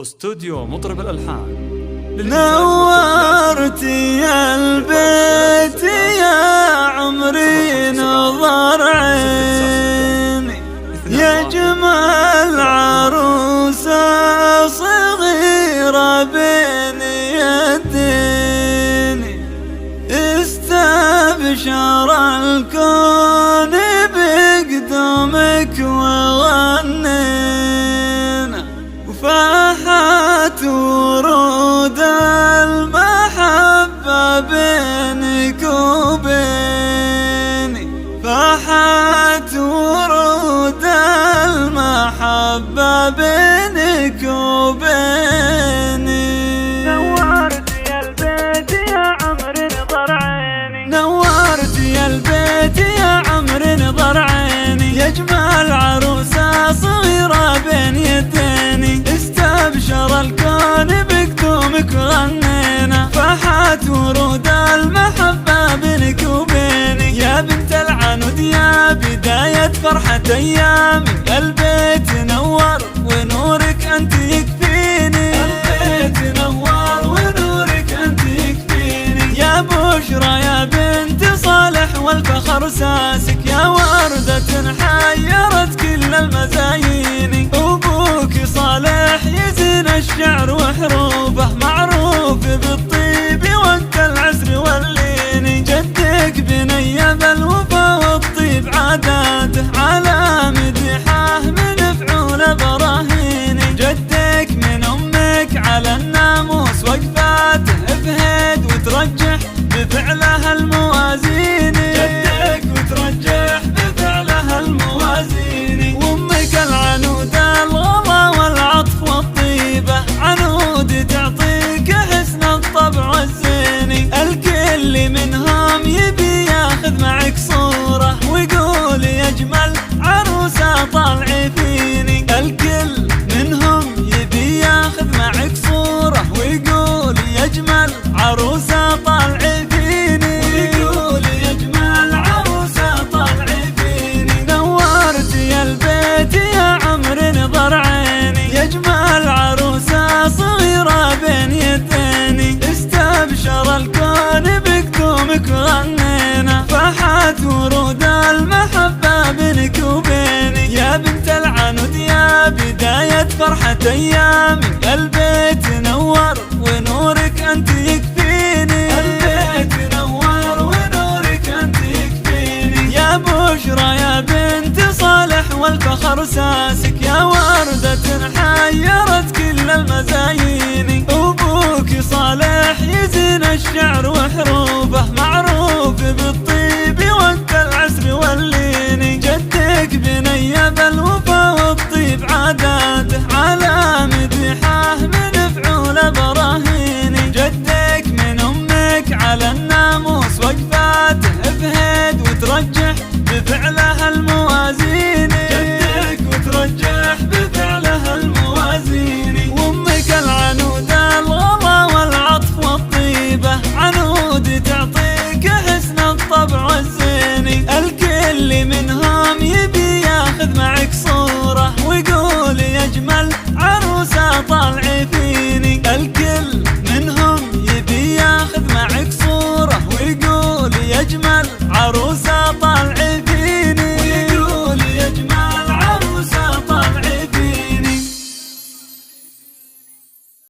استوديو مطرب الألحان. نورتي يا البيت يا عمري نظر عيني، يا جمال عروسة صغيرة بين يديني، استبشر الكون بقدومك وغنينا، وفاحت ورود المحبة بينك وبيني، فاحت ورود المحبة بينك وبيني. نورت يا البيت يا عمر نظر عيني، نورت يا البيت يا عمر نظر عيني، يا جمال عروسة صغيرة بين يديني، استبشر الكون بقدومك غنينا، فاحت ورود المحبة بينك وبيني، يا بنت العنود يا بداية فرحة أيامي، البيت نور ونورك أنت يكفيني، البيت نور ونورك أنت يكفيني، يا بشرى يا بنت صالح والفخر ساسك، يا وردة حيرت كل المزايين، أبوك صالح يزين الشعر وحروفه، معروف بالطيب وانت العسر واللين، جدك بني بالوفا والطيب عاداته، على مدحه من فعول براهين، جدك من أمك على الناموس وقفاته، افهد وترجح بفعلها الموازين، جدك وترجح بفعلها الموازين، وامك العنود الغلا والعطف والطيبة، عنود تعطيك حسن الطبع والزين، الكل منهم يبي ياخذ معك صورة ويقول يا اجمل عروسة طالعي فيني، الكل منهم يبي ياخذ معك صورة ويقول يا اجمل عروسة طالعي فيني، ويقول يا اجمل عروسة طالعي فيني. نورت يا البيت يا عمر نظر عيني، يا جمال عروسة صغيرة بين يديني، استبشر الكون بقدومك غنينا، فاحت ورود المحبة بينك وبيني، يا بنت العنود يا بداية فرحة أيامي، البيت نور ونورك أنت يكفيني، البيت نور ونورك أنت يكفيني، يا بشرى يا بنت صالح والفخر ساسك، يا وردة حيرت كل المزايين، أبوك صالح يزين الشعر وحروفه، معروف بالطيب وانت العسر واللين، جدك بني بالوفا والطيب عاداته،